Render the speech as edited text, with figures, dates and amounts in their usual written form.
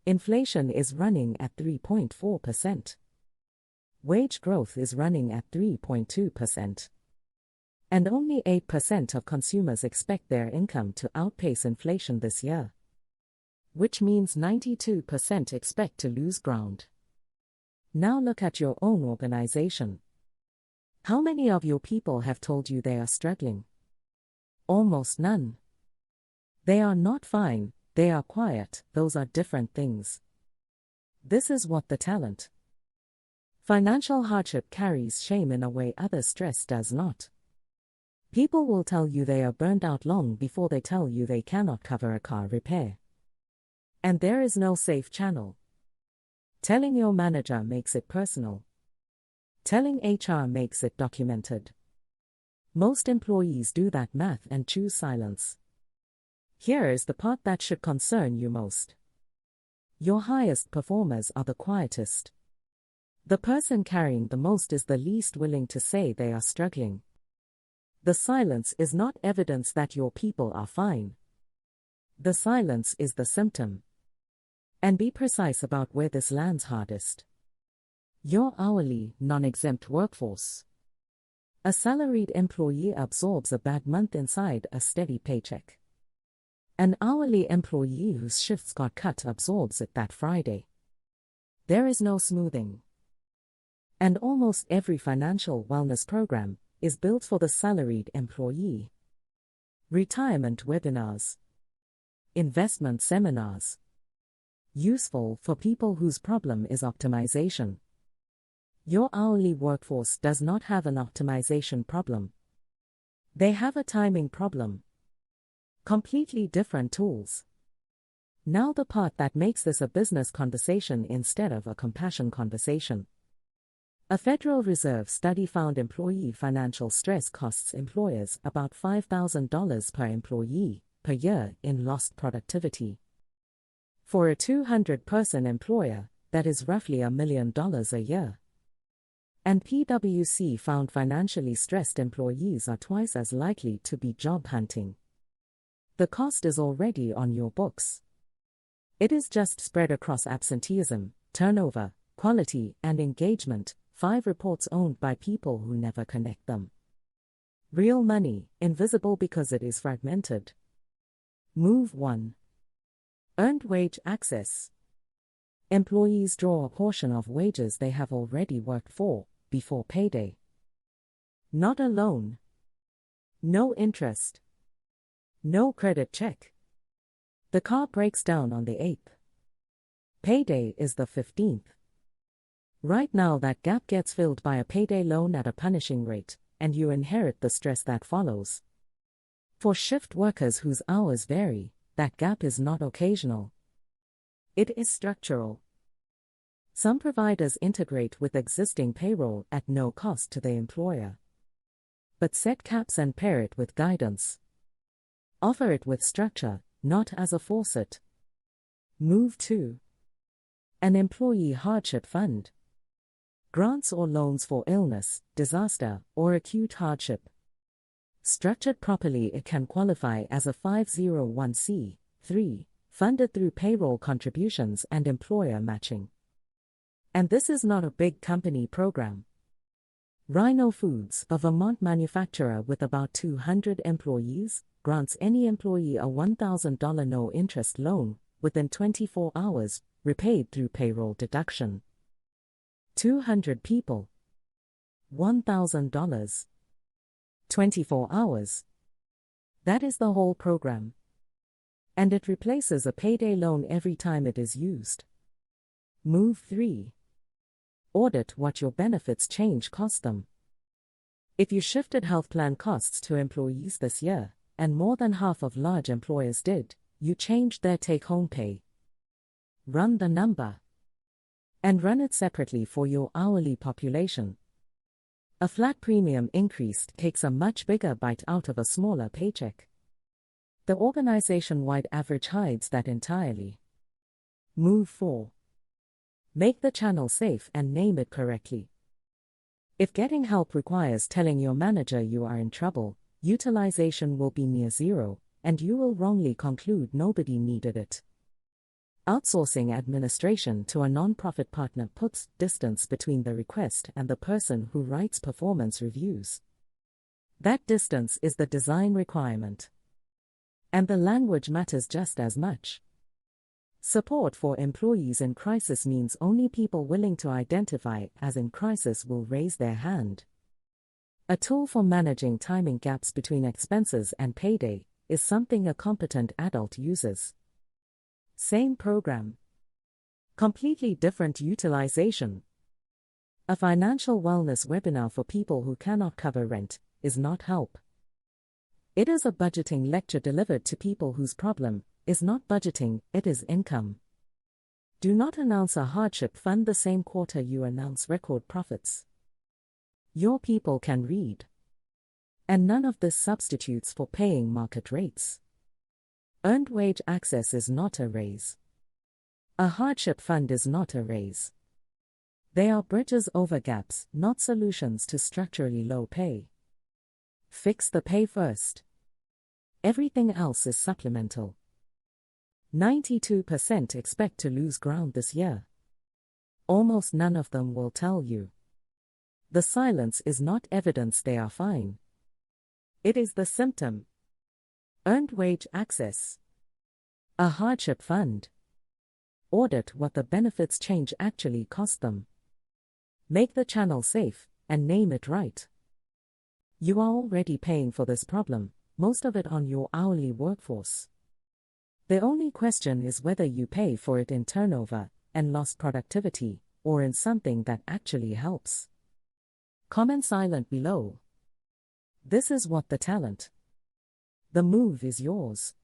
Inflation is running at 3.4%. Wage growth is running at 3.2%. And only 8% of consumers expect their income to outpace inflation this year. Which means 92% expect to lose ground. Now look at your own organization. How many of your people have told you they are struggling? Almost none. They are not fine, they are quiet, those are different things. This is what the talent. Financial hardship carries shame in a way other stress does not. People will tell you they are burned out long before they tell you they cannot cover a car repair. And there is no safe channel. Telling your manager makes it personal. Telling HR makes it documented. Most employees do that math and choose silence. Here is the part that should concern you most. Your highest performers are the quietest. The person carrying the most is the least willing to say they are struggling. The silence is not evidence that your people are fine. The silence is the symptom. And be precise about where this lands hardest. Your hourly, non-exempt workforce. A salaried employee absorbs a bad month inside a steady paycheck. An hourly employee whose shifts got cut absorbs it that Friday. There is no smoothing. And almost every financial wellness program is built for the salaried employee. Retirement webinars. Investment seminars. Useful for people whose problem is optimization. Your hourly workforce does not have an optimization problem. They have a timing problem. Completely different tools. Now the part that makes this a business conversation instead of a compassion conversation. A Federal Reserve study found employee financial stress costs employers about $5,000 per employee per year in lost productivity. For a 200-person employer, that is roughly $1 million a year. And PwC found financially stressed employees are twice as likely to be job hunting. The cost is already on your books. It is just spread across absenteeism, turnover, quality, and engagement, 5 reports owned by people who never connect them. Real money, invisible because it is fragmented. Move 1. Earned wage access. Employees draw a portion of wages they have already worked for, before payday. Not a loan. No interest. No credit check. The car breaks down on the 8th. Payday is the 15th. Right now that gap gets filled by a payday loan at a punishing rate, and you inherit the stress that follows. For shift workers whose hours vary, that gap is not occasional. It is structural. Some providers integrate with existing payroll at no cost to the employer. But set caps and pair it with guidance. Offer it with structure, not as a faucet. Move 2. An employee hardship fund. Grants or loans for illness, disaster, or acute hardship. Structured properly, it can qualify as a 501c3, funded through payroll contributions and employer matching. And this is not a big company program. Rhino Foods, a Vermont manufacturer with about 200 employees, grants any employee a $1,000 no-interest loan within 24 hours, repaid through payroll deduction. 200 people. $1,000. 24 hours. That is the whole program. And it replaces a payday loan every time it is used. Move 3. Audit what your benefits change cost them. If you shifted health plan costs to employees this year, and more than half of large employers did, you changed their take-home pay. Run the number. And run it separately for your hourly population. A flat premium increase takes a much bigger bite out of a smaller paycheck. The organization-wide average hides that entirely. Move 4. Make the channel safe and name it correctly. If getting help requires telling your manager you are in trouble, utilization will be near zero, and you will wrongly conclude nobody needed it. Outsourcing administration to a non-profit partner puts distance between the request and the person who writes performance reviews. That distance is the design requirement. And the language matters just as much. Support for employees in crisis means only people willing to identify as in crisis will raise their hand. A tool for managing timing gaps between expenses and payday is something a competent adult uses. Same program. Completely different utilization. A financial wellness webinar for people who cannot cover rent is not help. It is a budgeting lecture delivered to people whose problem is not budgeting, it is income. Do not announce a hardship fund the same quarter you announce record profits. Your people can read. And none of this substitutes for paying market rates. Earned wage access is not a raise. A hardship fund is not a raise. They are bridges over gaps, not solutions to structurally low pay. Fix the pay first. Everything else is supplemental. 92% expect to lose ground this year. Almost none of them will tell you. The silence is not evidence they are fine. It is the symptom. Earned wage access. A hardship fund. Audit what the benefits change actually cost them. Make the channel safe, and name it right. You are already paying for this problem, most of it on your hourly workforce. The only question is whether you pay for it in turnover and lost productivity, or in something that actually helps. Comment silent below. This is what the talent. The move is yours.